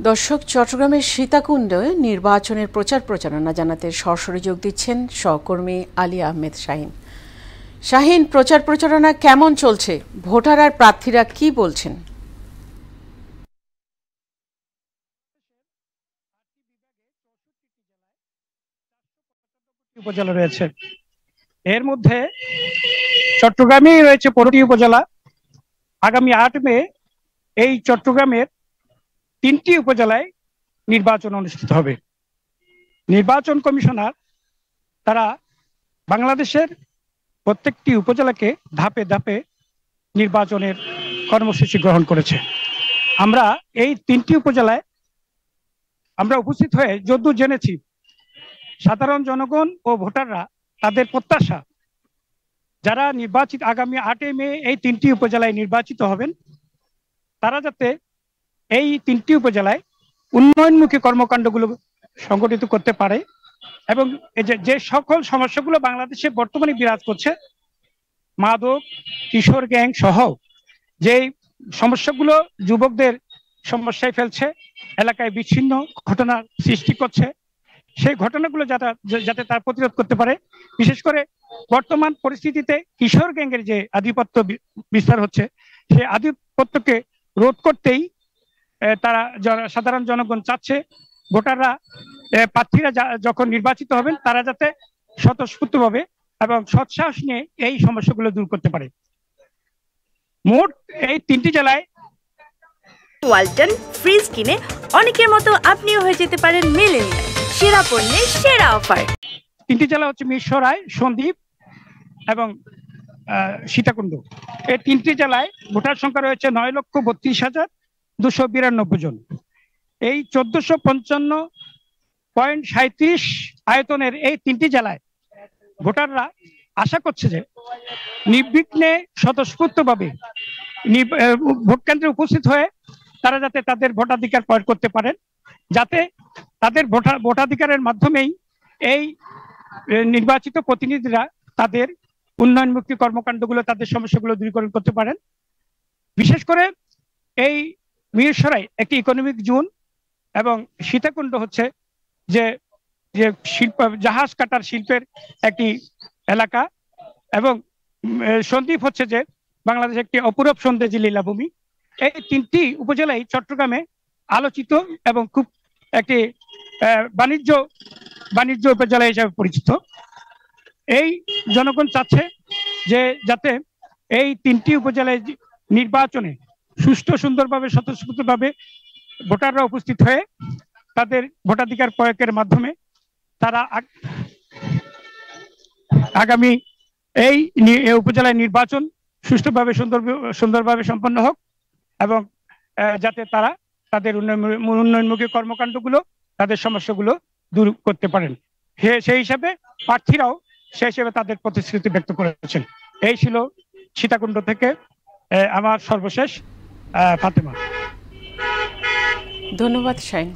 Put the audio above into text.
দর্শক, চট্টগ্রামের সীতাকুণ্ডে নির্বাচনের প্রচার প্রচারণা জানাতে সরাসরি যোগ দিচ্ছেন সহকর্মী আলী আহমেদ শাহিন। শাহিন, প্রচার প্রচারণা কেমন চলছে? ভোটার আর প্রার্থীরা কি বলছেন? উপজেলা রয়েছে, এর মধ্যে চট্টগ্রামেই রয়েছে 15টি উপজেলা। আগামী 8 মে এই চট্টগ্রামের 3টি উপজেলায় নির্বাচন অনুষ্ঠিত হবে। নির্বাচন কমিশনার তারা বাংলাদেশের প্রত্যেকটি উপজেলাকে ধাপে ধাপে নির্বাচনের কর্মসূচি গ্রহণ করেছে। আমরা এই 3টি উপজেলায় আমরা উপস্থিত হয়ে যদ্দূর জেনেছি, সাধারণ জনগণ ও ভোটাররা তাদের প্রত্যাশা, যারা নির্বাচিত আগামী 8 মে এই 3টি উপজেলায় নির্বাচিত হবেন, তারা যাতে এই 3টি উপজেলায় উন্নয়নমুখী কর্মকাণ্ডগুলো সংগঠিত করতে পারে এবং যে সকল সমস্যাগুলো বাংলাদেশে বর্তমানে বিরাজ করছে, মাদক, কিশোর গ্যাং সহ যে সমস্যাগুলো যুবকদের সমস্যায় ফেলছে, এলাকায় বিচ্ছিন্ন ঘটনা সৃষ্টি করছে, সেই ঘটনাগুলো যাতে তার প্রতিরোধ করতে পারে। বিশেষ করে বর্তমান পরিস্থিতিতে কিশোর গ্যাংয়ের যে আধিপত্য বিস্তার হচ্ছে, সেই আধিপত্যকে রোধ করতেই তারা সাধারণ জনগণ চাচ্ছে ভোটাররা, প্রার্থীরা যখন নির্বাচিত হবেন, তারা যাতে স্বতঃস্ফূর্তভাবে এবং সৎসাহস নিয়ে এই সমস্যাগুলো দূর করতে পারে। মোট এই 3টি জেলায় ওয়ালটন ফ্রিজ কিনে অনেকের মতো আপনিও হয়ে যেতে পারেন মিলেনিয়াল। সেরা পণ্যের সেরা অফার। 3টি জেলা হচ্ছে মিরসরাই, সন্দ্বীপ এবং সীতাকুণ্ড। এই 3টি জেলায় ভোটার সংখ্যা রয়েছে 9,32,292 জন। এই 1455.37 আয়তনের এই 3টি জেলায় ভোটাররা আশা করছে যে নির্বিঘ্নে স্বতঃস্ফূর্তভাবে ভোট কেন্দ্রে উপস্থিত হয়ে তারা যাতে তাদের ভোটাধিকার প্রয়োগ করতে পারেন, যাতে তাদের ভোটাধিকারের মাধ্যমেই এই নির্বাচিত প্রতিনিধিরা তাদের উন্নয়নমুখী কর্মকাণ্ডগুলো, তাদের সমস্যাগুলো দূরীকরণ করতে পারেন। বিশেষ করে এই মিরসরাই একটি ইকোনমিক জোন এবং সীতাকুণ্ড হচ্ছে যে শিল্প, জাহাজ কাটার শিল্পের একটি এলাকা, এবং সন্দ্বীপ হচ্ছে যে বাংলাদেশের একটি অপূরব সৌন্দর্যের লীলাভূমি। এই 3টি উপজেলাই চট্টগ্রামে আলোচিত এবং খুব একটি বাণিজ্য উপজেলা হিসেবে পরিচিত। এই জনগণ চাচ্ছে যে যাতে এই 3টি উপজেলায় নির্বাচনে সুষ্ঠু, সুন্দরভাবে, স্বতঃস্ফূর্তভাবে ভোটাররা উপস্থিত হয়ে তাদের ভোটাধিকার প্রয়োগের মাধ্যমে তারা আগামী এই উপজেলায় নির্বাচন সুষ্ঠুভাবে, সুন্দরভাবে সম্পন্ন হোক এবং যাতে তারা তাদের উন্নয়নমুখী কর্মকাণ্ডগুলো, তাদের সমস্যাগুলো দূর করতে পারেন। সেই হিসাবে প্রার্থীরাও সেই হিসেবে তাদের প্রতিশ্রুতি ব্যক্ত করেছেন। এই ছিল সীতাকুণ্ড থেকে আমার সর্বশেষ ফাতেমা। ধন্যবাদ শাহিন।